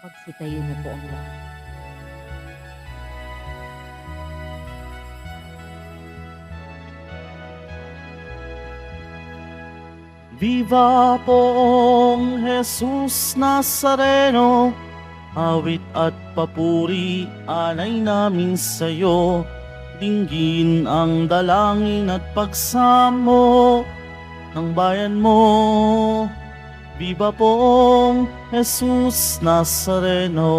Magsitayo na po ang lahat. Viva poong Jesus Nazareno, awit at papuri alay namin sa'yo. Dinggin ang dalangin at pagsamo ng bayan mo. Viva poong Jesus Nazareno.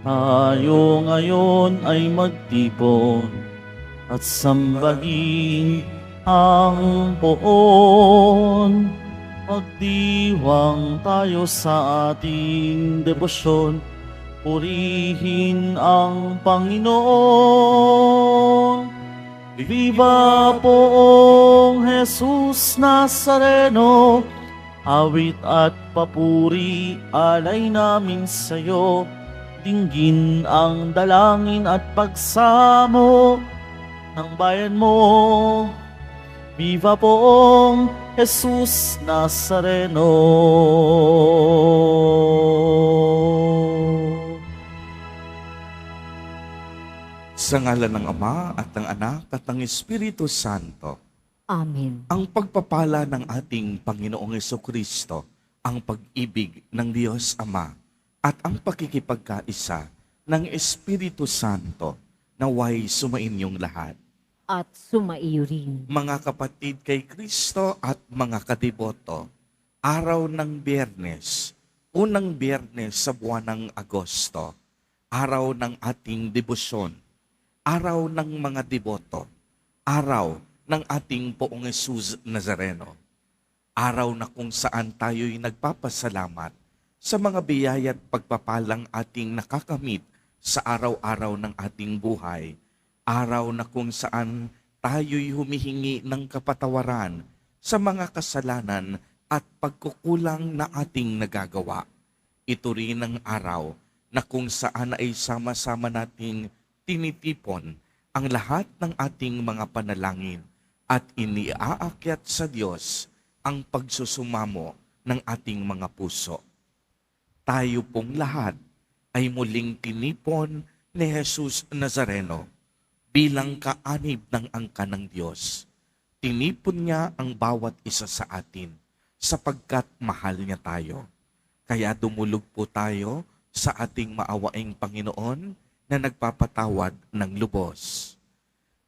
Tayo ngayon ay magtipon at sambahin ang poon. Magdiwang tayo sa ating debosyon, purihin ang Panginoon. Viva poong Jesus Nazareno, awit at papuri alay namin sa'yo. Dinggin ang dalangin at pagsamo ng bayan mo. Viva poong Jesus Nazareno. Sa ngalan ng Ama at ng Anak at ng Espiritu Santo, Amen. ang pagpapala ng ating Panginoong Jesucristo, ang pag-ibig ng Diyos Ama, at ang pakikipagkaisa ng Espiritu Santo naway sumainyong lahat. At sumaiyo rin. Mga kapatid kay Kristo at mga kadiboto, araw ng Biyernes, unang Biyernes sa buwan ng Agosto, araw ng ating debosyon, araw ng mga deboto, araw ng ating Poong Jesus Nazareno, araw na kung saan tayo'y nagpapasalamat sa mga biyaya at pagpapalang ating nakakamit sa araw-araw ng ating buhay, araw na kung saan tayo'y humihingi ng kapatawaran sa mga kasalanan at pagkukulang na ating nagagawa. Ito rin ang araw na kung saan ay sama-sama nating tinitipon ang lahat ng ating mga panalangin at iniaakyat sa Diyos ang pagsusumamo ng ating mga puso. Tayo pong lahat ay muling tinipon ni Jesus Nazareno bilang kaanib ng angka ng Diyos. Tinipon niya ang bawat isa sa atin sapagkat mahal niya tayo. Kaya dumulog po tayo sa ating maawaing Panginoon na nagpapatawad ng lubos.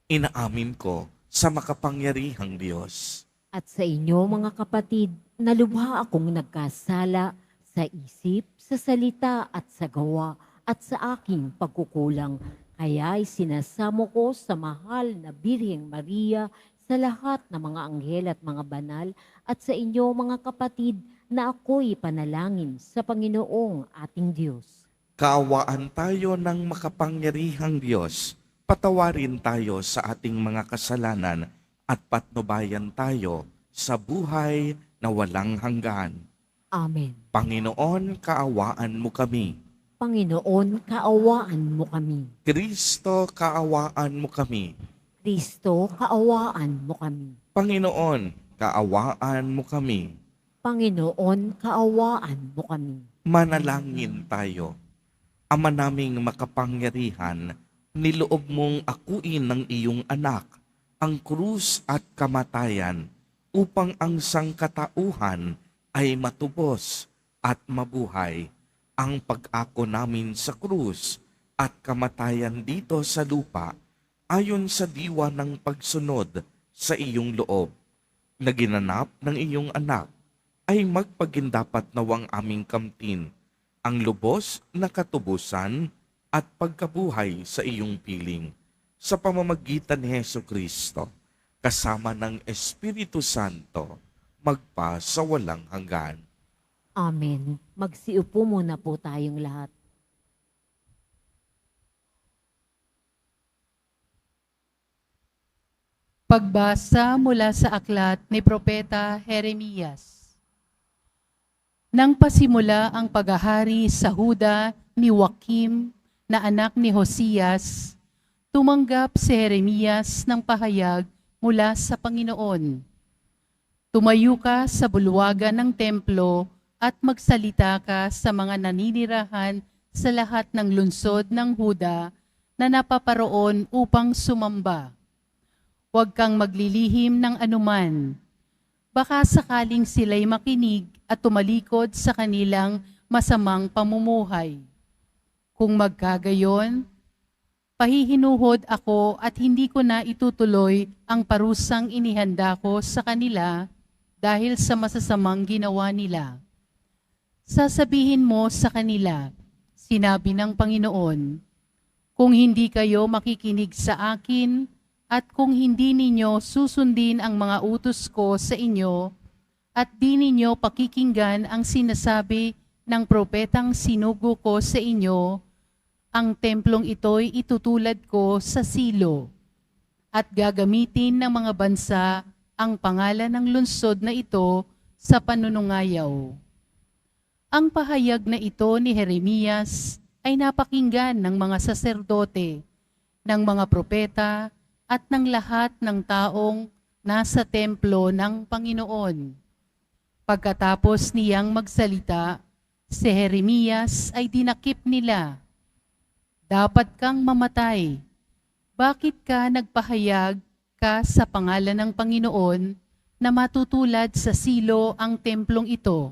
Inaamin ko sa makapangyarihang Diyos At sa inyo mga kapatid, na lubha akong nagkasala sa isip, sa salita at sa gawa at sa aking pagkukulang. Kaya'y sinasamo ko sa mahal na Birheng Maria, sa lahat ng mga anghel at mga banal, at sa inyo mga kapatid, na ako'y panalangin sa Panginoong ating Diyos. kaawaan tayo ng makapangyarihang Diyos, patawarin tayo sa ating mga kasalanan at patnubayan tayo sa buhay na walang hanggan. Amen. Panginoon, kaawaan mo kami. Panginoon, kaawaan mo kami. Kristo, kaawaan mo kami. Kristo, kaawaan mo kami. Panginoon, kaawaan mo kami. Panginoon, kaawaan mo kami. Manalangin tayo. Ama naming makapangyarihan, niloob mong akuin ng iyong anak ang krus at kamatayan upang ang sangkatauhan ay matubos at mabuhay. Ang pag-ako namin sa krus at kamatayan dito sa lupa ayon sa diwa ng pagsunod sa iyong loob na ginanap ng iyong anak ay magpagindapat nawang aming kamtin ang lubos na katubusan at pagkabuhay sa iyong piling sa pamamagitan ni Hesukristo kasama ng Espiritu Santo magpa sa walang hanggan. Amen. Magsiupo muna po tayong lahat. Pagbasa mula sa aklat ni Propeta Jeremias. Nang pasimula ang paghahari sa Huda ni Joaquim na anak ni Josias, tumanggap si Jeremias ng pahayag mula sa Panginoon. Tumayo ka sa bulwagan ng templo at magsalita ka sa mga naninirahan sa lahat ng lungsod ng Huda na napaparoon upang sumamba. Huwag kang maglilihim ng anuman. Baka sakaling sila'y makinig at tumalikod sa kanilang masamang pamumuhay. Kung magkagayon, pahihinuhod ako at hindi ko na itutuloy ang parusang inihanda ko sa kanila dahil sa masasamang ginawa nila. Sasabihin mo sa kanila, sinabi ng Panginoon, kung hindi kayo makikinig sa akin at kung hindi ninyo susundin ang mga utos ko sa inyo at di ninyo pakikinggan ang sinasabi ng propetang sinugo ko sa inyo, ang templong ito'y itutulad ko sa silo at gagamitin ng mga bansa ang pangalan ng lungsod na ito sa panunungayaw. Ang pahayag na ito ni Jeremias ay napakinggan ng mga saserdote, ng mga propeta, at ng lahat ng taong nasa templo ng Panginoon. Pagkatapos niyang magsalita, si Jeremias ay dinakip nila. Dapat kang mamatay. Bakit ka nagpahayag ka sa pangalan ng Panginoon na matutulad sa silo ang templong ito?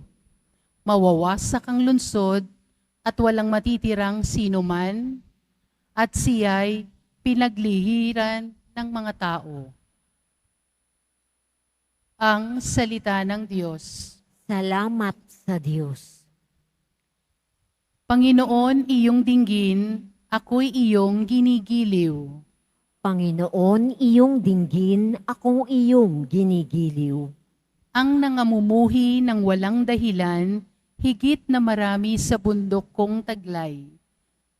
Mawawasak ang lungsod at walang matitirang sino man, at siya'y pinaglihiran ng mga tao. Ang salita ng Diyos. Salamat sa Diyos. Panginoon, iyong dinggin, ako'y iyong ginigiliw. Panginoon, iyong dinggin, akong iyong ginigiliw. Ang nangamumuhi ng walang dahilan, higit na marami sa bundok kong taglay.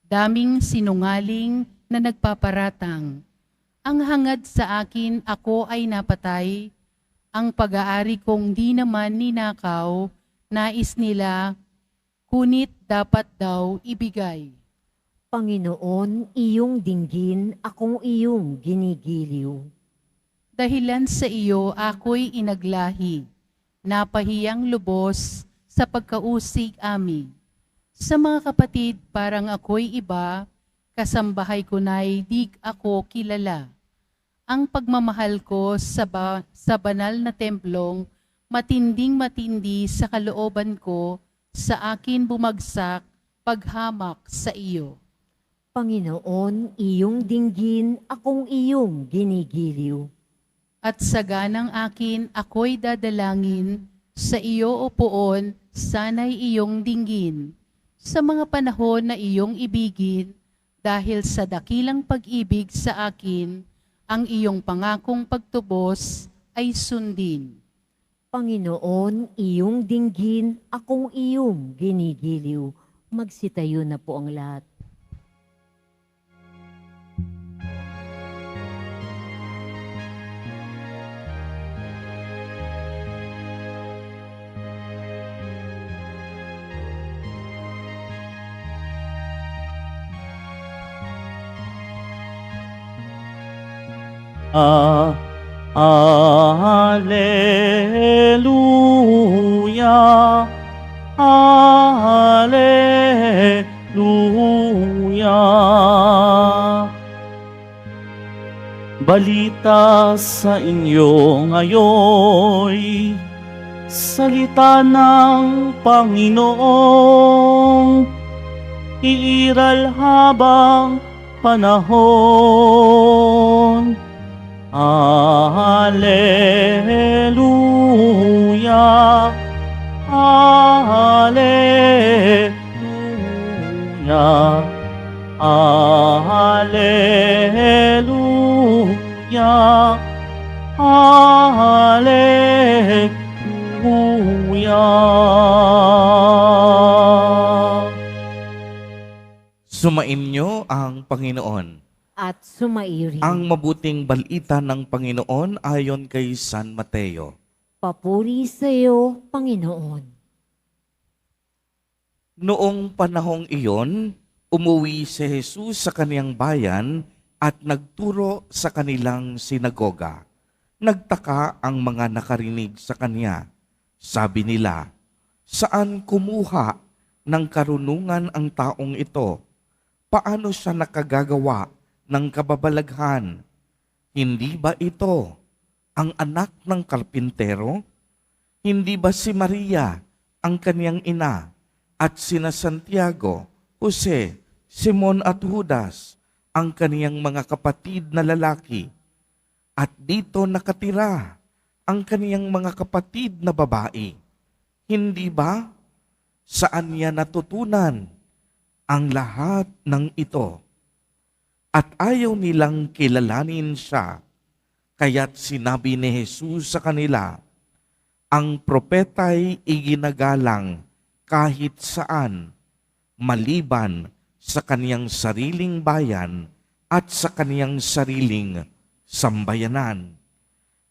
Daming sinungaling na nagpaparatang. Ang hangad sa akin, ako ay napatay. Ang pag-aari kong di naman ninakaw, nais nila, kunit dapat daw ibigay. Panginoon, iyong dinggin, akong iyong ginigiliw. Dahilan sa iyo ako'y inaglahi, napahiyang lubos sa pagkausig amin. Sa mga kapatid, parang ako'y iba, kasambahay ko na'y di ako kilala. Ang pagmamahal ko sa banal na templong, matinding-matindi sa kalooban ko, sa akin bumagsak, paghamak sa iyo. Panginoon, iyong dinggin, akong iyong ginigiliw. At sa ganang akin ako'y dadalangin, sa iyo o poon, sana'y iyong dinggin. Sa mga panahon na iyong ibigin, dahil sa dakilang pag-ibig sa akin, ang iyong pangakong pagtubos ay sundin. Panginoon, iyong dinggin, akong iyong ginigiliw. Magsitayo na po ang lahat. Alleluia, Alleluia. Balita sa inyo ngayon, salita ng Panginoong, iiral habang panahon. Alleluia, Alleluia, Alleluia, Alleluia. Sumainyo ang Panginoon. At sumairi. Ang mabuting balita ng Panginoon ayon kay San Mateo. Papuri sa iyo, Panginoon. Noong panahong iyon, umuwi si Jesus sa kaniyang bayan at nagturo sa kanilang sinagoga. Nagtaka ang mga nakarinig sa kanya. Sabi nila, saan kumuha ng karunungan ang taong ito? Paano siya nakagagawa ng kababalaghan? Hindi ba ito ang anak ng karpintero? Hindi ba si Maria ang kaniyang ina at sina Santiago, Jose, Simon at Judas ang kaniyang mga kapatid na lalaki? At dito nakatira ang kaniyang mga kapatid na babae. Hindi ba? Saan niya natutunan ang lahat ng ito? At ayaw nilang kilalanin siya, kaya't sinabi ni Jesus sa kanila, ang propeta'y iginagalang kahit saan, maliban sa kaniyang sariling bayan at sa kaniyang sariling sambayanan.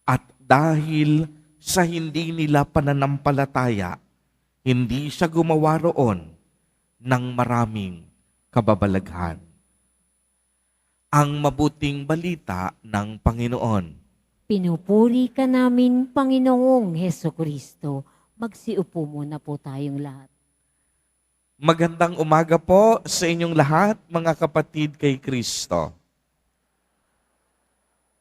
At dahil sa hindi nila pananampalataya, hindi siya gumawa roon ng maraming kababalaghan. Ang mabuting balita ng Panginoon. Pinupuri ka namin, Panginoong Heso Kristo. Magsiupo muna po tayong lahat. Magandang umaga po sa inyong lahat, mga kapatid kay Kristo.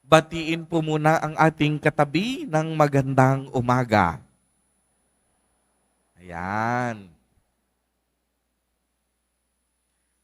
Batiin po muna ang ating katabi ng magandang umaga. Ayan.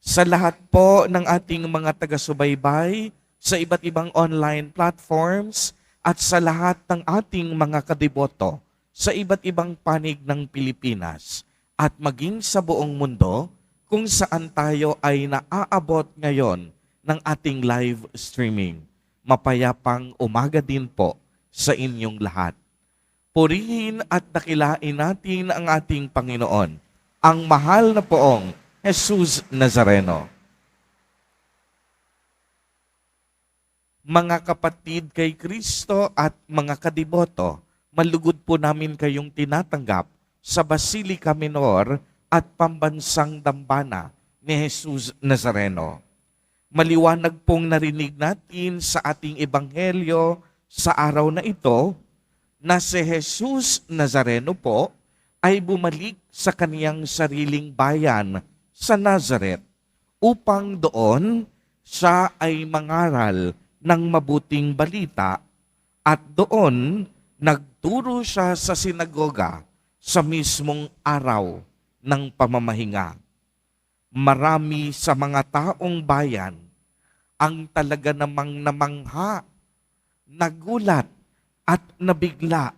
Sa lahat po ng ating mga taga-subaybay, sa iba't ibang online platforms, at sa lahat ng ating mga kadiboto, sa iba't ibang panig ng Pilipinas, at maging sa buong mundo, kung saan tayo ay naaabot ngayon ng ating live streaming. Mapayapang umaga din po sa inyong lahat. Purihin at dakilain natin ang ating Panginoon, ang mahal na poong Jesus Nazareno. Mga kapatid kay Kristo at mga kadiboto, malugod po namin kayong tinatanggap sa Basilica Minor at Pambansang Dambana ni Jesus Nazareno. Maliwanag pong narinig natin sa ating ebanghelyo sa araw na ito na si Jesus Nazareno po ay bumalik sa kaniyang sariling bayan sa Nazareth upang doon siya ay mangaral ng mabuting balita at doon nagturo siya sa sinagoga sa mismong araw ng pamamahinga. Marami sa mga taong bayan ang talaga namang namangha, nagulat at nabigla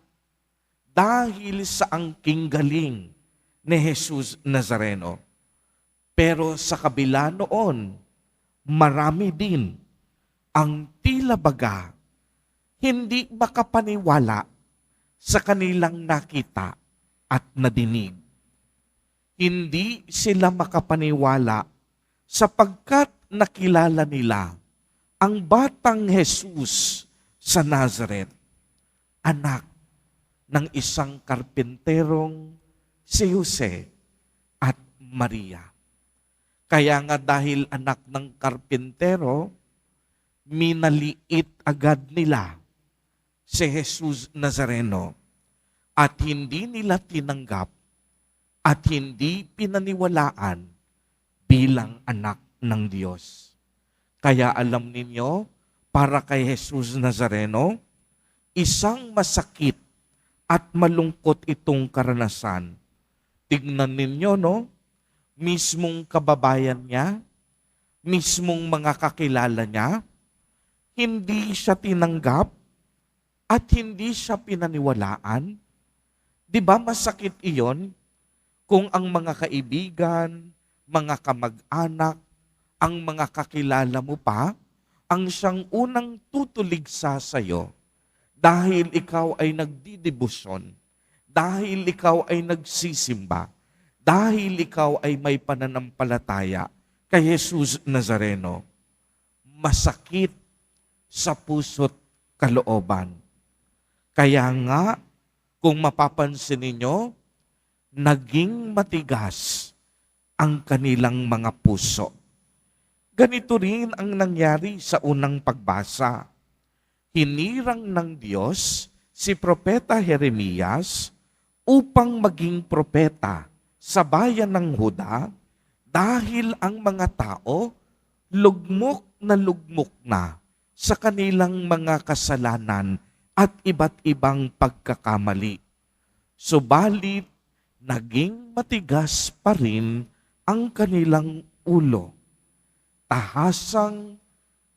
dahil sa angking galing ni Jesus Nazareno. Pero sa kabila noon, marami din ang tila baga hindi makapaniwala sa kanilang nakita at nadinig. Hindi sila makapaniwala sapagkat nakilala nila ang batang Jesus sa Nazareth, anak ng isang karpinterong si Jose at Maria. Kaya nga dahil anak ng karpintero, minaliit agad nila si Jesus Nazareno at hindi nila tinanggap at hindi pinaniwalaan bilang anak ng Diyos. Kaya alam ninyo, para kay Jesus Nazareno, isang masakit at malungkot itong karanasan. Tignan ninyo, no? Mismong kababayan niya, mismong mga kakilala niya, hindi siya tinanggap at hindi siya pinaniwalaan. Di ba masakit iyon kung ang mga kaibigan, mga kamag-anak, ang mga kakilala mo pa, ang siyang unang tutuligsa sa iyo dahil ikaw ay nagdidebosyon, dahil ikaw ay nagsisimba, dahil ikaw ay may pananampalataya kay Jesus Nazareno. Masakit sa puso't kalooban. Kaya nga, kung mapapansin ninyo, naging matigas ang kanilang mga puso. Ganito rin ang nangyari sa unang pagbasa. hinirang ng Diyos si Propeta Jeremias upang maging propeta sa bayan ng Huda dahil ang mga tao lugmok na sa kanilang mga kasalanan at iba't ibang pagkakamali. Subalit, naging matigas pa rin ang kanilang ulo. Tahasang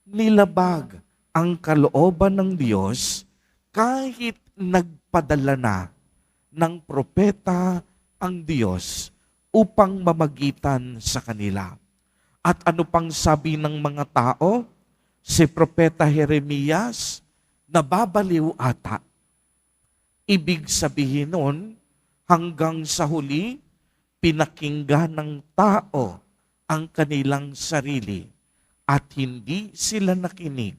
nilabag ang kalooban ng Diyos kahit nagpadala na ng propeta ang Diyos upang mamagitan sa kanila. At ano pang sabi ng mga tao? Si Propeta Jeremias nababaliw ata. Ibig sabihin nun, hanggang sa huli, pinakinggan ng tao ang kanilang sarili at hindi sila nakinig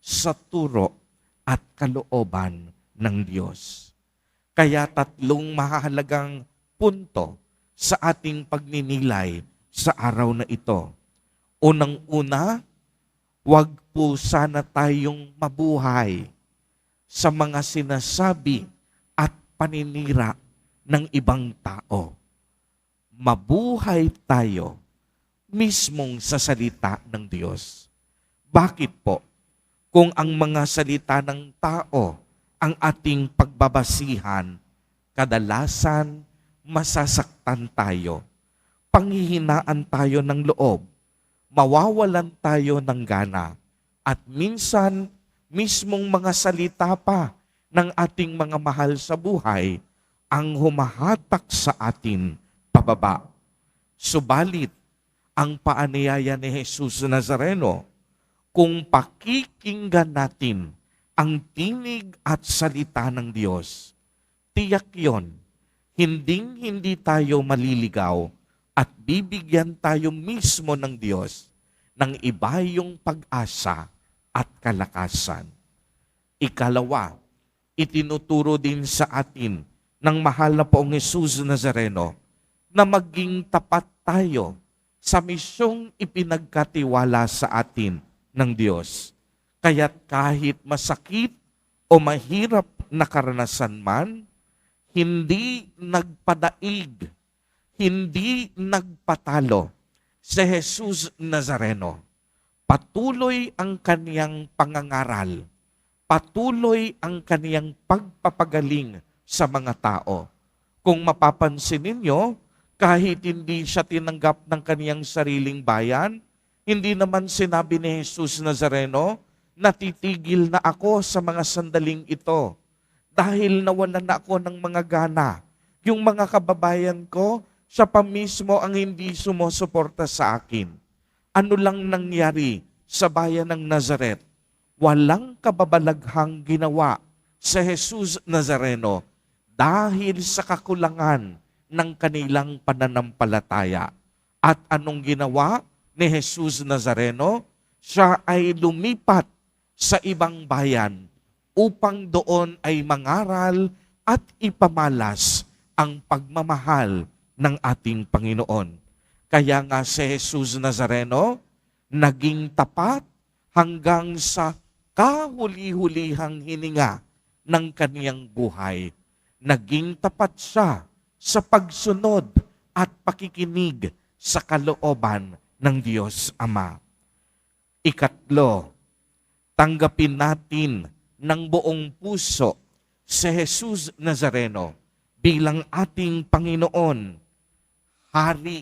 sa turo at kalooban ng Diyos. Kaya tatlong mahalagang punto sa ating pagninilay sa araw na ito. Unang-una, huwag po sana tayong mabuhay sa mga sinasabi at paninira ng ibang tao. Mabuhay tayo mismong sa salita ng Diyos. Bakit po? Kung ang mga salita ng tao ang ating pagbabasihan, kadalasan masasaktan tayo, panghihinaan tayo ng loob, mawawalan tayo ng gana, at minsan mismong mga salita pa ng ating mga mahal sa buhay ang humahatak sa atin pababa. Subalit, ang paanyaya ni Jesus Nazareno, kung pakikinggan natin ang tinig at salita ng Diyos, tiyak yon, hindi tayo maliligaw at bibigyan tayo mismo ng Diyos ng ibayong pag-asa at kalakasan. Ikalawa, itinuturo din sa atin ng mahal na Poong Jesus Nazareno na maging tapat tayo sa misyong ipinagkatiwala sa atin ng Diyos. Kaya't kahit masakit o mahirap na karanasan man, hindi nagpadaig, hindi nagpatalo si Jesus Nazareno. Patuloy ang kaniyang pangangaral, patuloy ang kaniyang pagpapagaling sa mga tao. Kung mapapansin ninyo, kahit hindi siya tinanggap ng kaniyang sariling bayan, hindi naman sinabi ni Jesus Nazareno, natitigil na ako sa mga sandaling ito dahil nawalan na ako ng mga gana. Yung mga kababayan ko, siya pa mismo ang hindi sumusuporta sa akin. Ano lang nangyari sa bayan ng Nazaret? Walang kababalaghang ginawa sa Jesus Nazareno dahil sa kakulangan ng kanilang pananampalataya. At anong ginawa ni Jesus Nazareno? Siya ay lumipat sa ibang bayan upang doon ay mangaral at ipamalas ang pagmamahal ng ating Panginoon. Kaya nga si Jesus Nazareno naging tapat hanggang sa kahuli-hulihang hininga ng kaniyang buhay. Naging tapat siya sa pagsunod at pakikinig sa kalooban ng Diyos Ama. Ikatlo, tanggapin natin ng buong puso si Jesus Nazareno bilang ating Panginoon, Hari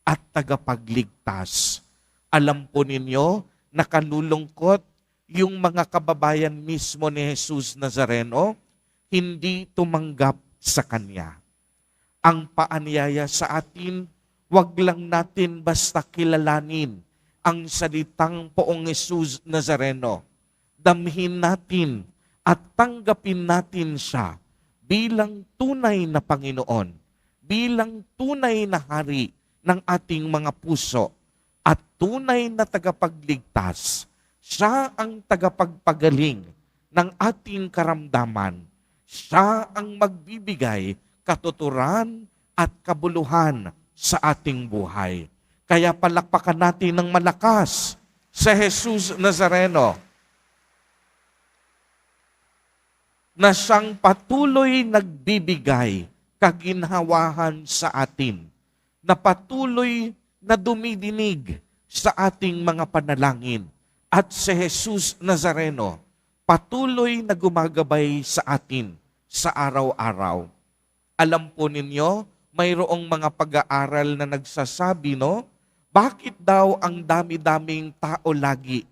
at tagapagligtas. Alam po ninyo, nakalulungkot yung mga kababayan mismo ni Jesus Nazareno, hindi tumanggap sa Kanya. Ang paanyaya sa atin, wag lang natin basta kilalanin ang salitang Poong Jesus Nazareno. Damhin natin at tanggapin natin siya bilang tunay na Panginoon, bilang tunay na Hari ng ating mga puso at tunay na tagapagligtas. Siya ang tagapagpagaling ng ating karamdaman. Siya ang magbibigay katuturan at kabuluhan sa ating buhay. Kaya palakpakan natin ng malakas sa Jesus Nazareno. na siyang patuloy nagbibigay kaginhawahan sa atin, na patuloy na dumidinig sa ating mga panalangin. At si Jesus Nazareno, patuloy na gumagabay sa atin sa araw-araw. Alam po ninyo, mayroong mga pag-aaral na nagsasabi, no? Bakit daw ang dami-daming tao lagi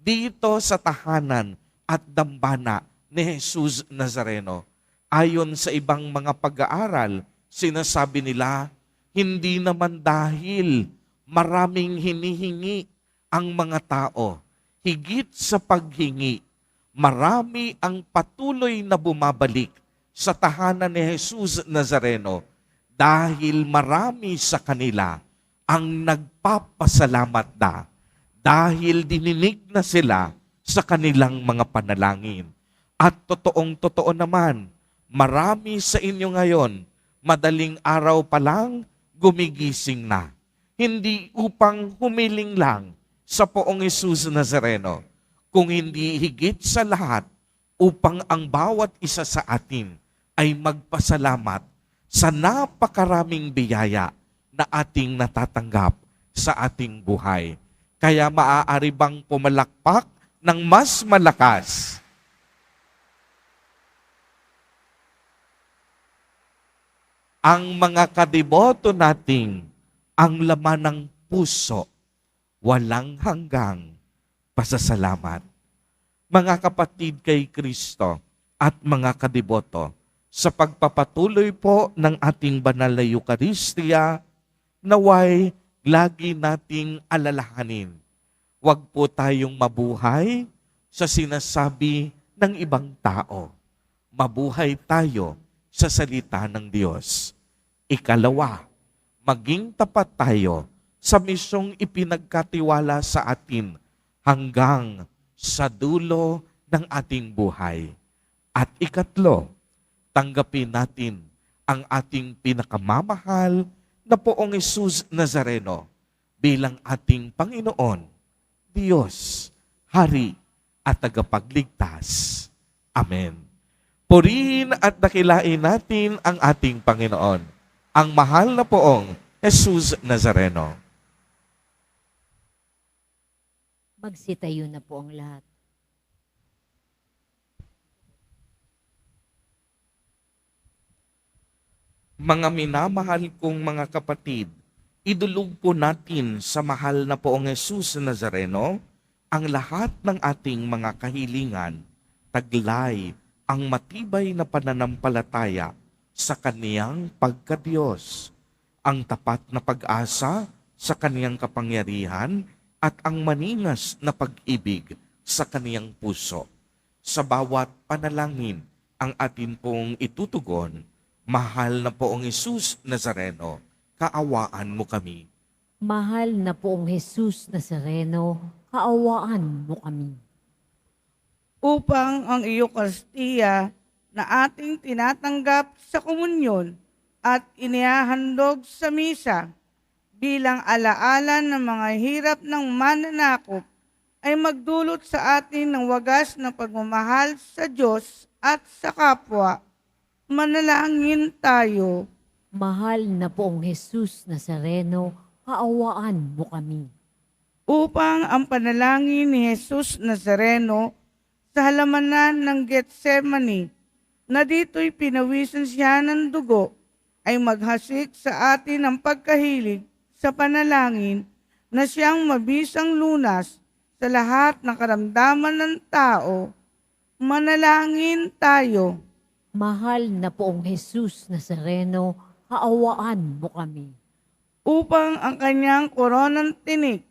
dito sa tahanan at dambana ni Jesus Nazareno? Ayon sa ibang mga pag-aaral, sinasabi nila, hindi naman dahil maraming hinihingi ang mga tao. Higit sa paghingi, marami ang patuloy na bumabalik sa tahanan ni Jesus Nazareno dahil marami sa kanila ang nagpapasalamat na dahil dininig na sila sa kanilang mga panalangin. At totoong-totoo naman, marami sa inyo ngayon, madaling araw pa lang, gumigising na. Hindi upang humiling lang sa Poong Jesus Nazareno, kung hindi higit sa lahat, upang ang bawat isa sa atin ay magpasalamat sa napakaraming biyaya na ating natatanggap sa ating buhay. Kaya maaari bang pumalakpak ng mas malakas? Ang mga kadeboto nating ang laman ng puso, walang hanggang pasasalamat. Mga kapatid kay Kristo at mga kadeboto, sa pagpapatuloy po ng ating banal na Eucharistia, naway lagi nating alalahanin. Huwag po tayong mabuhay sa sinasabi ng ibang tao. Mabuhay tayo sa salita ng Diyos. Ikalawa, maging tapat tayo sa misyong ipinagkatiwala sa atin hanggang sa dulo ng ating buhay. At ikatlo, tanggapin natin ang ating pinakamamahal na Poong Jesus Nazareno bilang ating Panginoon, Diyos, Hari at Tagapagligtas. Amen. Purihin at dakilain natin ang ating Panginoon, ang mahal na Poong Jesus Nazareno. Magsitayo na po ang lahat. Mga minamahal kong mga kapatid, idulog po natin sa mahal na Poong Jesus Nazareno ang lahat ng ating mga kahilingan, taglay ang matibay na pananampalataya sa Kaniyang pagkadiyos, ang tapat na pag-asa sa Kaniyang kapangyarihan at ang maningas na pag-ibig sa Kaniyang puso. Sa bawat panalangin ang atin pong itutugon, mahal na Poong Jesus Nazareno, kaawaan mo kami. Mahal na Poong Jesus Nazareno, kaawaan mo kami. Upang ang Eucharistia na ating tinatanggap sa komunyon at inihahandog sa misa bilang alaala ng mga hirap ng mananakop ay magdulot sa atin ng wagas na pagmamahal sa Diyos at sa kapwa. Manalangin tayo. Mahal na Poong Jesus Nazareno, kaawaan mo kami. Upang ang panalangin ni Jesus Nazareno sa halamanan ng Getsemani, na dito'y pinawisan siya ng dugo, ay maghasik sa atin ang pagkahilig sa panalangin na siyang mabisang lunas sa lahat ng karamdaman ng tao. Manalangin tayo. Mahal na Poong Jesus Nazareno, kaawaan mo kami. Upang ang kanyang koronang tinik,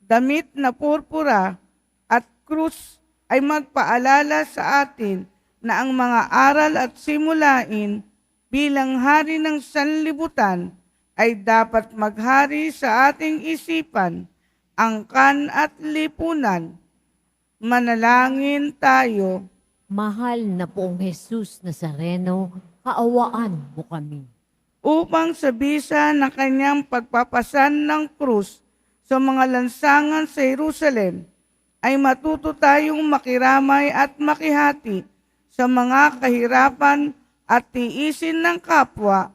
damit na purpura at krus ay magpaalala sa atin na ang mga aral at simulain bilang hari ng sanlibutan ay dapat maghari sa ating isipan, angkan at lipunan. Manalangin tayo. Mahal na Poong Jesus Nazareno, kaawaan mo kami. Upang sa bisa ng kanyang pagpapasan ng krus sa mga lansangan sa Jerusalem, ay matuto tayong makiramay at makihati sa mga kahirapan at tiisin ng kapwa,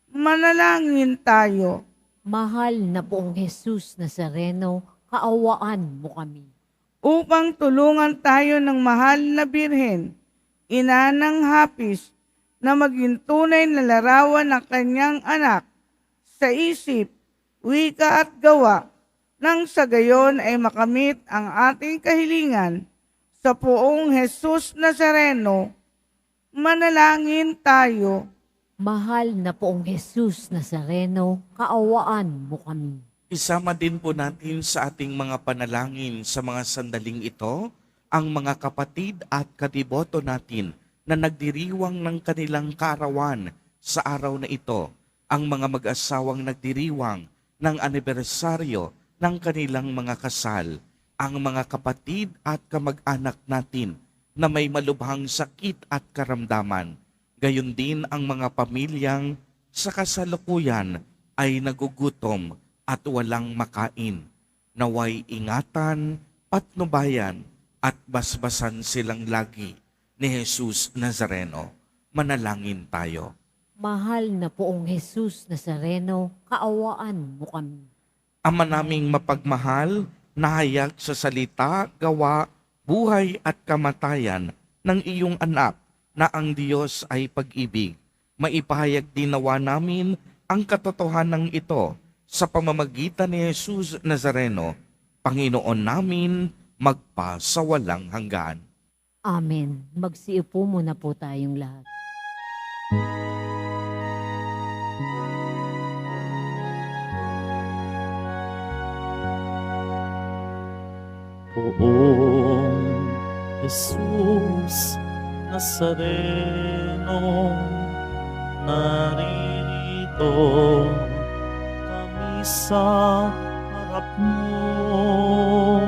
manalangin tayo. Mahal na Poong Jesus Nazareno, kaawaan mo kami. Upang tulungan tayo ng mahal na Birhen, ina ng hapis, na maging tunay na larawan ng kanyang anak sa isip, wika at gawa, nang sa gayon ay makamit ang ating kahilingan sa Poong Jesus Nazareno. Manalangin tayo. Mahal na Poong Jesus Nazareno, kaawaan mo kami. Isama din po natin sa ating mga panalangin sa mga sandaling ito ang mga kapatid at kadiboto natin na nagdiriwang ng kanilang kaarawan sa araw na ito. Ang mga mag-asawang nagdiriwang ng anibersaryo ng kanilang mga kasal. Ang mga kapatid at kamag-anak natin na may malubhang sakit at karamdaman. Gayon din ang mga pamilyang sa kasalukuyan ay nagugutom at walang makain. Naway ingatan, patnubayan at basbasan silang lagi ni Jesus Nazareno. Manalangin tayo. Mahal na Poong Jesus Nazareno, kaawaan mo kami. Ama naming mapagmahal, nahayag sa salita, gawa, buhay at kamatayan ng iyong anak na ang Diyos ay pag-ibig. Maipahayag din nawa namin ang katotohanan ito sa pamamagitan ni Jesus Nazareno, Panginoon namin, magpasawalang hanggan. Amen. Magsiupo muna po tayong lahat. Poong Jesus Nazareno, naririto kami sa harap mo.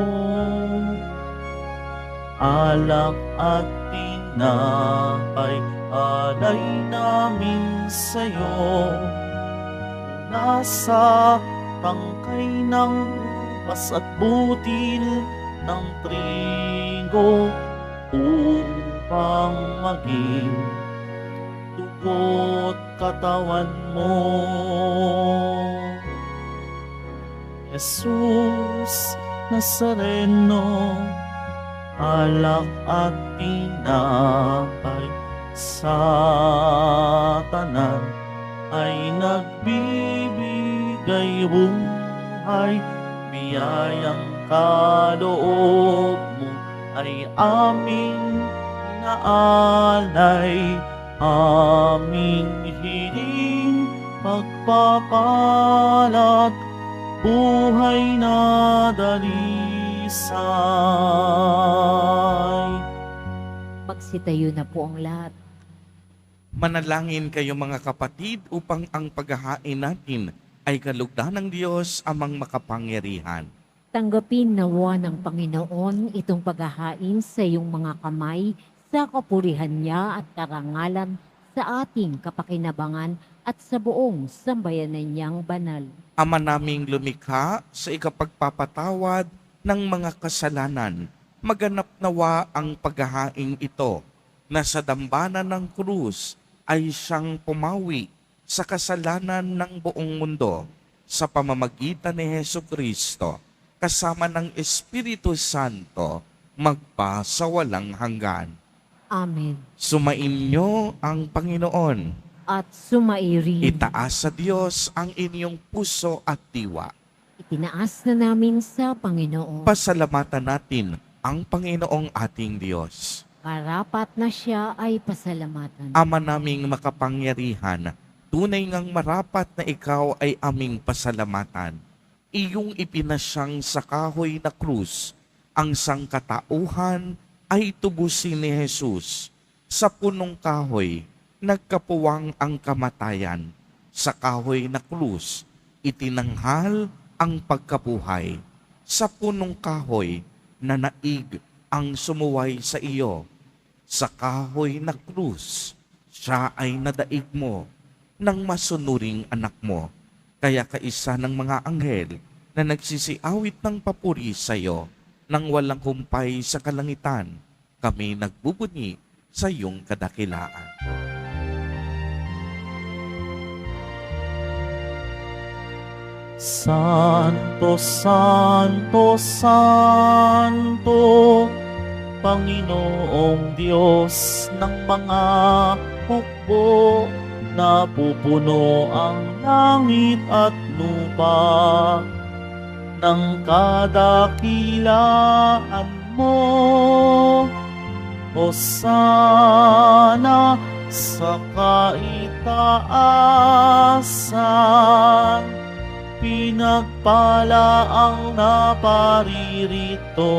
Alak at tinapay, alay namin sa'yo. Nasa tangkay ng upas at butil ng trigo upang maging dugo't katawan mo. Jesus Nazareno, alak at tinapay, sa tanan ay nagbibigay buhay. Biyayang kaloob mo ay aming inaalay, aming hiling pagpapalat, buhay na dalisay. Magsitayo na po ang lahat. Manalangin kayo mga kapatid upang ang paghahain natin ay kalugdan ng Diyos amang makapangyarihan. Tanggapin nawa ng Panginoon itong paghahain sa iyong mga kamay sa kapurihan niya at karangalan sa ating kapakinabangan at sa buong sambayanan niyang banal. Ama naming lumikha sa ikapagpapatawad ng mga kasalanan, maganap nawa ang paghahain ito na sa dambana ng krus ay siyang pumawi sa kasalanan ng buong mundo sa pamamagitan ni Hesukristo kasama ng Espiritu Santo magpasawalang hanggan. Amen. Sumainyo ang Panginoon. At sumairi. Itaas sa Diyos ang inyong puso at diwa. Itinaas na namin sa Panginoon. Pasalamatan natin ang Panginoong ating Diyos. Karapat na siya ay pasalamatan. Ama naming makapangyarihan, tunay ngang marapat na ikaw ay aming pasalamatan. Iyong ipinasyang sa kahoy na krus, ang sangkatauhan ay tubusin ni Jesus. Sa punong kahoy, nagkapuwang ang kamatayan. Sa kahoy na krus, itinanghal ang pagkabuhay. Sa punong kahoy, nanaig ang sumuway sa iyo. Sa kahoy na krus, siya ay nadaig mo ng masunuring anak mo. Kaya kaisa ng mga anghel na nagsisiawit ng papuri sa iyo nang walang humpay sa kalangitan, kami nagbubunyi sa iyong kadakilaan. Santo, Santo, Santo, Panginoong Diyos ng mga hukbo, napupuno ang langit at lupa ng kadakilaan mo. Hosana sa kaitaasan, pinagpala ang naparirito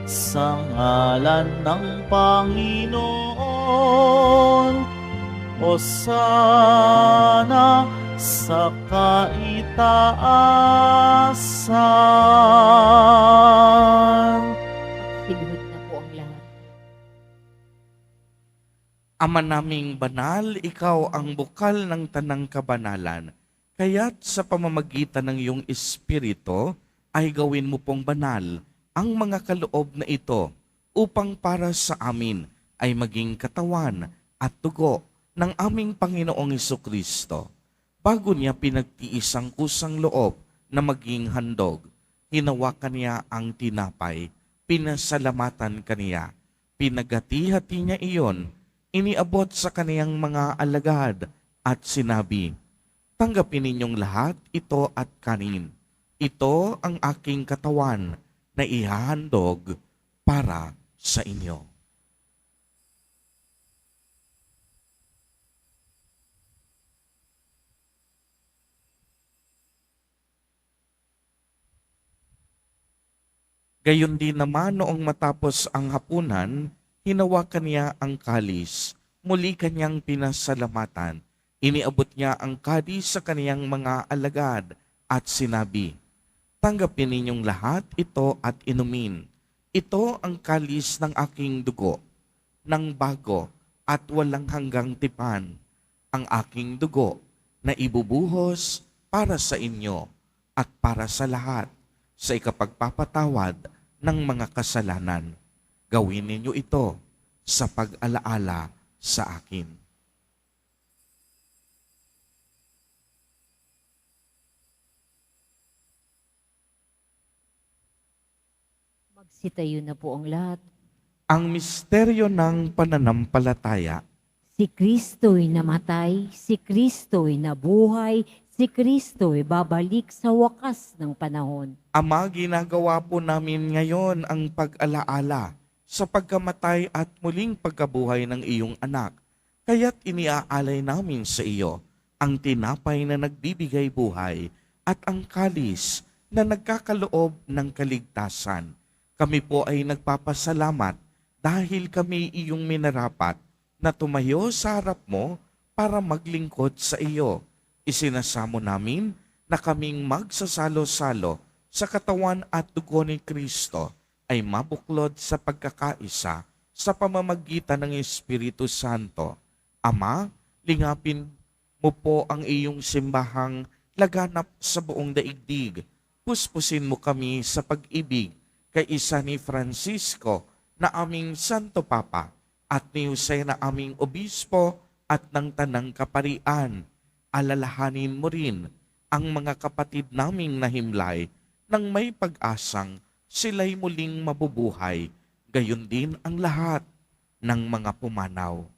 sa ngalan ng Panginoon. Hosana sa kaitaasan. Sinuhod na po ang lahat. Ama naming banal, ikaw ang bukal ng tanang kabanalan. Kaya't sa pamamagitan ng iyong Espiritu, ay gawin mo pong banal ang mga kaloob na ito upang para sa amin ay maging katawan at dugo ng aming Panginoong Hesukristo. Bago niya pinagtiis ang kusang loob na maging handog, hinawakan niya ang tinapay, pinasalamatan kaniya, pinagati-hati niya iyon, iniabot sa kaniyang mga alagad at sinabi, "Tanggapin ninyong lahat ito at kanin. Ito ang aking katawan na ihahandog para sa inyo." Gayon din naman noong matapos ang hapunan, hinawakan niya ang kalis, muli kanyang pinasalamatan. Iniabot niya ang kadis sa kaniyang mga alagad at sinabi, "Tanggapin ninyong lahat ito at inumin. Ito ang kalis ng aking dugo, ng bago at walang hanggang tipan, ang aking dugo na ibubuhos para sa inyo at para sa lahat sa ikapagpapatawad ng mga kasalanan. Gawin ninyo ito sa pag-alaala sa akin." Magsitayo na po ang lahat. Ang misteryo ng pananampalataya. Si Kristo'y namatay, si Kristo'y nabuhay, si Kristo'y babalik sa wakas ng panahon. Ama, ginagawa po namin ngayon ang pag-alaala sa pagkamatay at muling pagkabuhay ng iyong anak. Kaya't iniaalay namin sa iyo ang tinapay na nagbibigay buhay at ang kalis na nagkakaloob ng kaligtasan. Kami po ay nagpapasalamat dahil kami iyong minarapat na tumayo sa harap mo para maglingkod sa iyo. Isinasamo namin na kaming magsasalo-salo sa katawan at dugo ni Kristo ay mabuklod sa pagkakaisa sa pamamagitan ng Espiritu Santo. Ama, lingapin mo po ang iyong simbahang laganap sa buong daigdig. Puspusin mo kami sa pag-ibig kay isa ni Francisco na aming Santo Papa at ni Jose na aming Obispo at ng Tanang Kaparian. Alalahanin mo rin ang mga kapatid naming nahimlay nang may pag-asang sila'y muling mabubuhay, gayon din ang lahat ng mga pumanaw.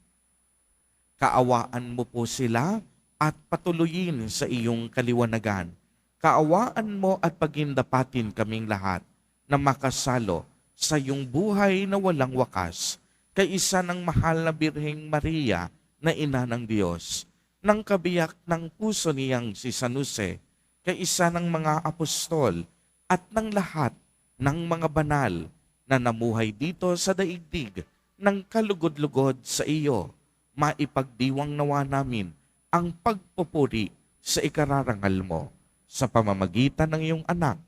Kaawaan mo po sila at patuloyin sa iyong kaliwanagan. Kaawaan mo at pagindapatin kaming lahat na makasalo sa iyong buhay na walang wakas, kay isa ng mahal na Birheng Maria na ina ng Diyos, ng kabiyak ng puso niyang si San Jose, kay isa ng mga apostol at ng lahat ng mga banal na namuhay dito sa daigdig ng kalugod-lugod sa iyo. Maipagdiwang nawa namin ang pagpupuri sa ikararangal mo sa pamamagitan ng iyong anak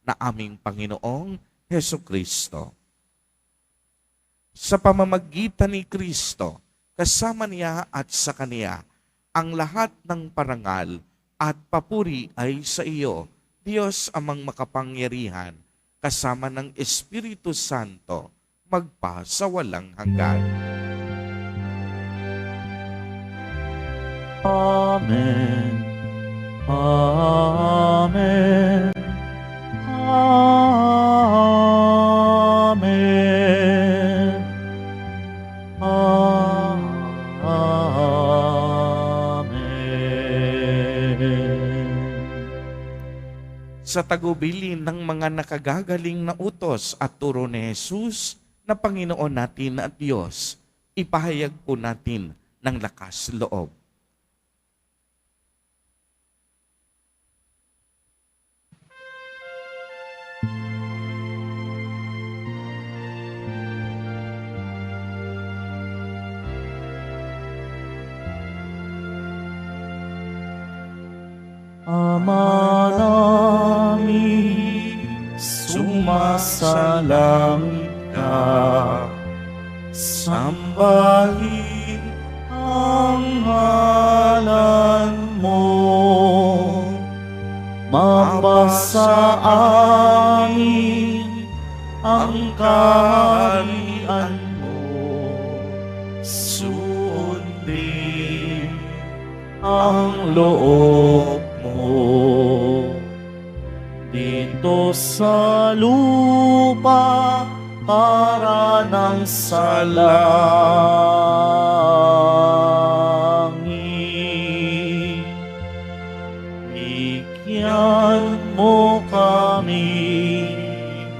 na aming Panginoong Hesukristo. Sa pamamagitan ni Kristo, kasama niya at sa Kaniya, ang lahat ng parangal at papuri ay sa iyo, Diyos amang makapangyarihan, kasama ng Espiritu Santo, magpa sa walang hanggan. Amen. Amen. Amen. Amen. Sa tagubilin ng mga nakagagaling na utos at turo ni Jesus na Panginoon natin at Diyos, ipahayag po natin ng lakas loob. Ama namin, sumasalangit ka, sambahin ang ngalan mo, mapasa amin ang kaharian mo, sundin ang loob mo dito sa lupa para nang sa langit. Bigyan mo kami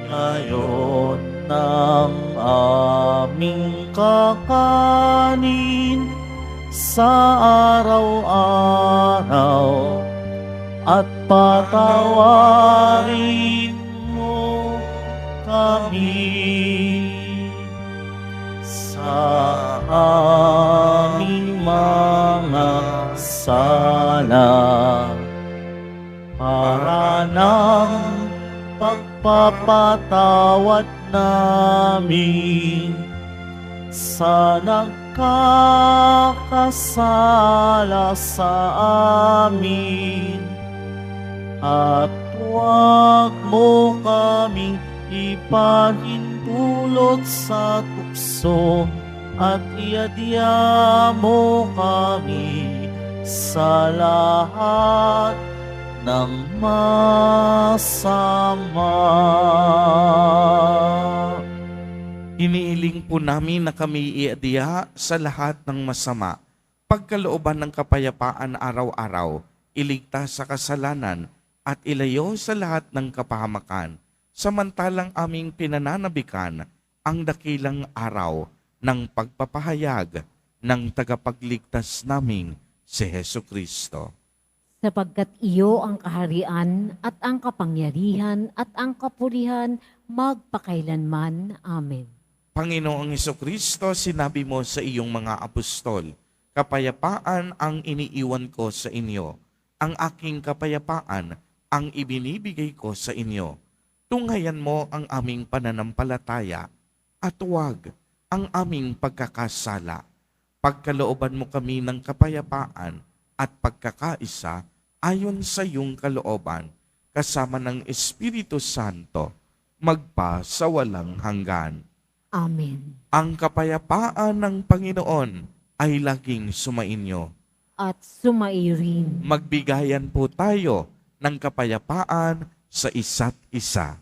ngayon ng aming kakanin sa araw-araw at patawarin mo kami sa aming mga sala para ng pagpapatawad namin sa nagkakasala sa amin, at huwag mo kaming ipahintulot sa tukso, at iadya mo kami sa lahat ng masama. Iniiling po namin na kami iadya sa lahat ng masama, pagkalooban ng kapayapaan araw-araw, iligtas sa kasalanan, at ilayo sa lahat ng kapahamakan, samantalang aming pinananabikan ang dakilang araw ng pagpapahayag ng tagapagligtas naming si Hesukristo. Sapagkat iyo ang kaharian at ang kapangyarihan at ang kapurihan magpakailanman. Amen. Panginoong Hesukristo, sinabi mo sa iyong mga apostol, kapayapaan ang iniiwan ko sa inyo, ang aking kapayapaan ang ibinibigay ko sa inyo. Tunghayan mo ang aming pananampalataya at huwag ang aming pagkakasala. Pagkalooban mo kami ng kapayapaan at pagkakaisa ayon sa iyong kalooban, kasama ng Espiritu Santo, magpa sa walang hanggan. Amen. Ang kapayapaan ng Panginoon ay laging sumainyo. At sumairin. Magbigayan po tayo ng kapayapaan sa isa't isa.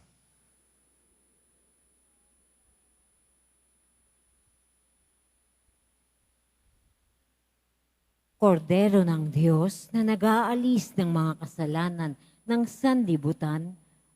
Kordero ng Diyos na nag-aalis ng mga kasalanan ng sanlibutan,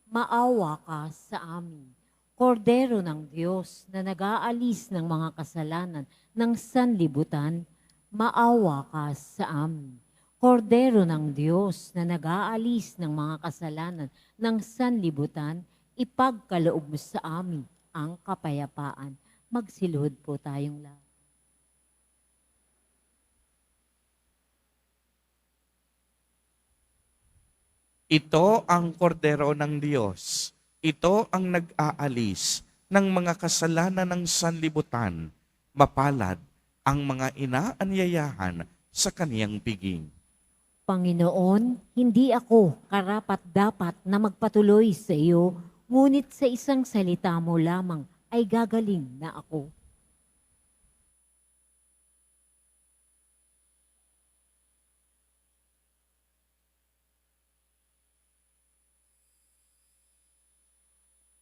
maawa ka sa amin. Kordero ng Diyos na nag-aalis ng mga kasalanan ng sanlibutan, maawa ka sa amin. Kordero ng Diyos na nag-aalis ng mga kasalanan ng sanlibutan, ipagkaloob mo sa amin ang kapayapaan. Magsiluhod po tayong lahat. Ito ang kordero ng Diyos. Ito ang nag-aalis ng mga kasalanan ng sanlibutan. Mapalad ang mga inaanyayahan sa kaniyang piging. Panginoon, hindi ako karapat-dapat na magpatuloy sa iyo, ngunit sa isang salita mo lamang ay gagaling na ako.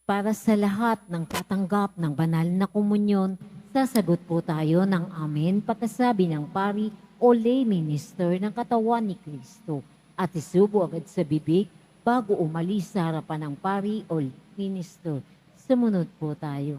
Para sa lahat ng tatanggap ng banal na komunyon, sasagot po tayo ng amen pagkasabi ng pari o lay minister ng katawan ni Kristo at isubo agad sa bibig bago umalis sa harapan ng pari o minister. Sumunod po tayo.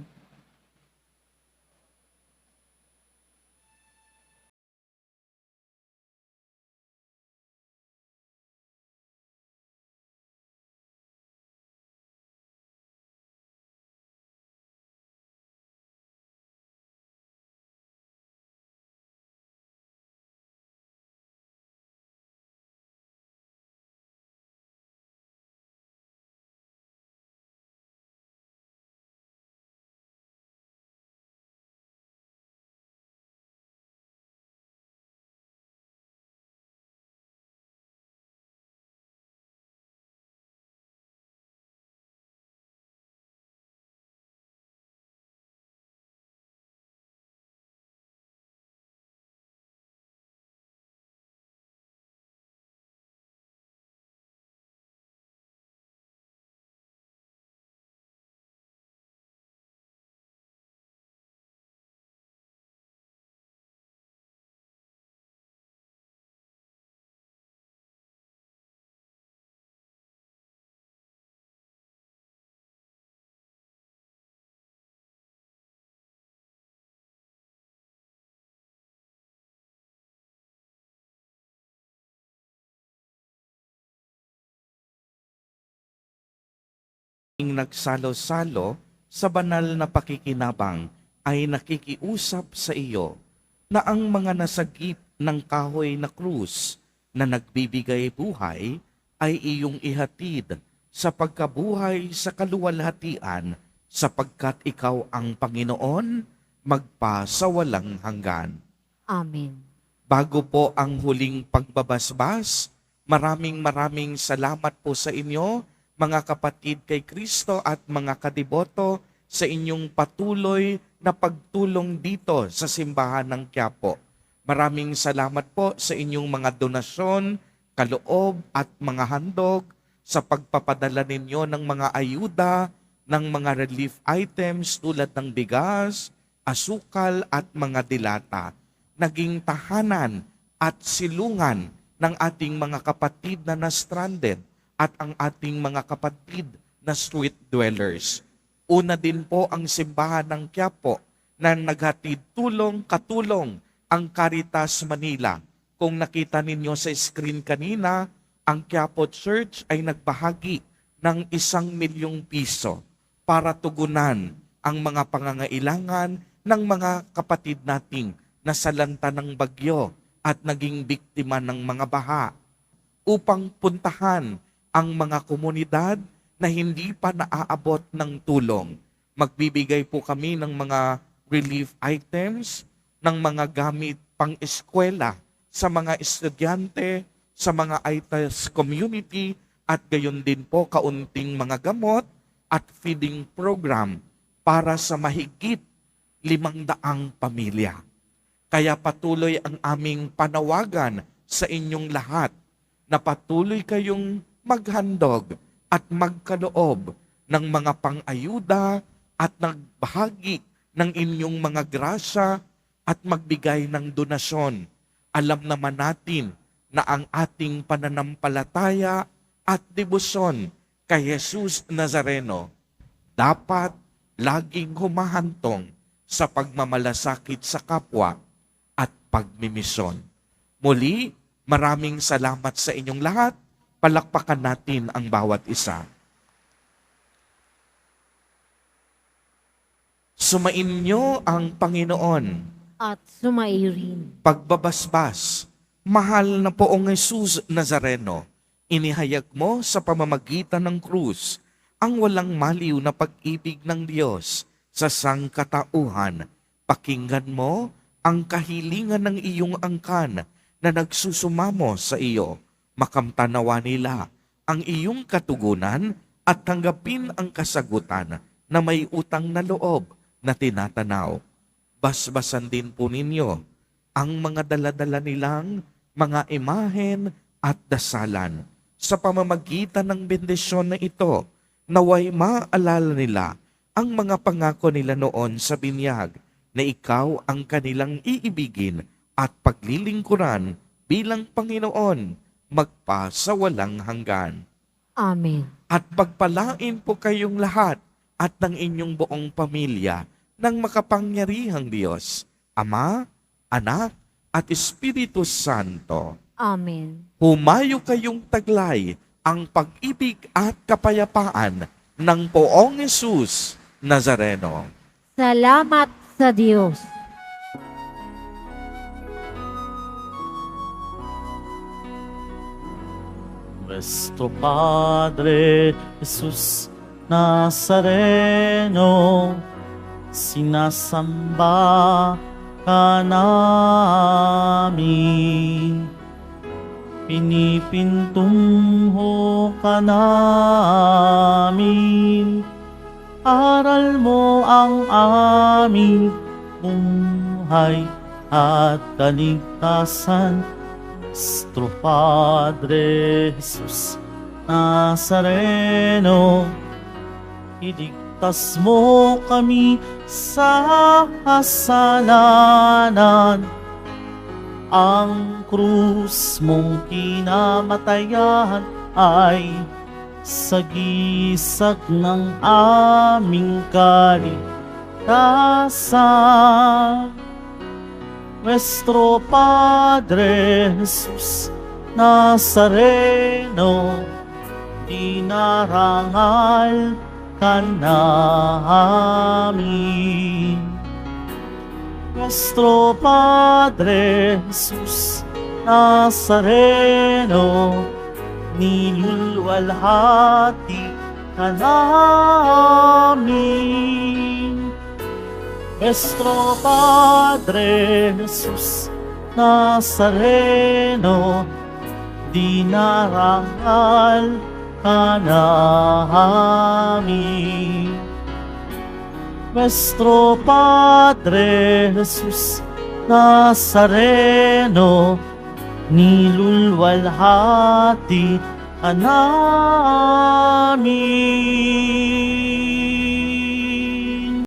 Nagsalo-salo sa banal na pakikinabang ay nakikiusap sa iyo na ang mga nasagip ng kahoy na krus na nagbibigay buhay ay iyong ihatid sa pagkabuhay sa kaluwalhatian sapagkat ikaw ang Panginoon magpasawalang hanggan. Amen. Bago po ang huling pagbabasbas, maraming salamat po sa inyo, mga kapatid kay Kristo at mga kadiboto, sa inyong patuloy na pagtulong dito sa simbahan ng Quiapo. Maraming salamat po sa inyong mga donasyon, kaloob at mga handog sa pagpapadala ninyo ng mga ayuda, ng mga relief items tulad ng bigas, asukal at mga dilata. Naging tahanan at silungan ng ating mga kapatid na na-stranded at ang ating mga kapatid na street dwellers. Una din po ang simbahan ng Quiapo na naghatid katulong ang Caritas Manila. Kung nakita ninyo sa screen kanina, ang Quiapo Church ay nagbahagi ng 1 milyong piso para tugunan ang mga pangangailangan ng mga kapatid nating nasalanta ng bagyo at naging biktima ng mga baha, upang puntahan ang mga komunidad na hindi pa naaabot ng tulong. Magbibigay po kami ng mga relief items, ng mga gamit pang-eskwela sa mga estudyante, sa mga ITES community, at gayon din po kaunting mga gamot at feeding program para sa mahigit 500 pamilya. Kaya patuloy ang aming panawagan sa inyong lahat na patuloy kayong maghandog at magkaloob ng mga pang-ayuda at nagbahagi ng inyong mga grasya at magbigay ng donasyon. Alam naman natin na ang ating pananampalataya at debosyon kay Jesus Nazareno dapat laging humahantong sa pagmamalasakit sa kapwa at pagmimisyon. Muli, maraming salamat sa inyong lahat. Palakpakan natin ang bawat isa. Sumainyo ang Panginoon. At sumairin. Pagbabasbas, mahal na poong Jesus Nazareno, inihayag mo sa pamamagitan ng krus ang walang maliw na pag-ibig ng Diyos sa sangkatauhan. Pakinggan mo ang kahilingan ng iyong angkan na nagsusumamo sa iyo. Makamtanawa nila ang iyong katugunan at tanggapin ang kasagutan na may utang na loob na tinatanaw. Basbasan din po ninyo ang mga daladala nilang mga imahen at dasalan. Sa pamamagitan ng bendisyon na ito, Naway maalala nila ang mga pangako nila noon sa binyag na ikaw ang kanilang iibigin at paglilingkuran bilang Panginoon magpa sa walang hanggan. Amen. At pagpalain po kayong lahat at ng inyong buong pamilya ng makapangyarihang Diyos, Ama, Anak, at Espiritu Santo. Amen. Humayo kayong taglay ang pag-ibig at kapayapaan ng Poong Yesus Nazareno. Salamat sa Diyos. Nuestro Padre Jesus Nazareno, sinasamba ka namin. Pinipintunho ka namin. Aral mo ang aming buhay at kaligtasan. Nuestro Padre Jesus Nazareno, iligtas mo kami sa kasalanan. Ang krus mong kinamatayan ay sagisag ng aming kaligtasan. Nuestro Padre Jesus Nazareno, dinarangal ka namin. Nuestro Padre Jesus Nazareno, nilulwalhati ka namin. Nuestro Padre Jesus Nazareno, dinarangal ka namin. Nuestro Padre Jesus Nazareno, nilulwalhati ka namin.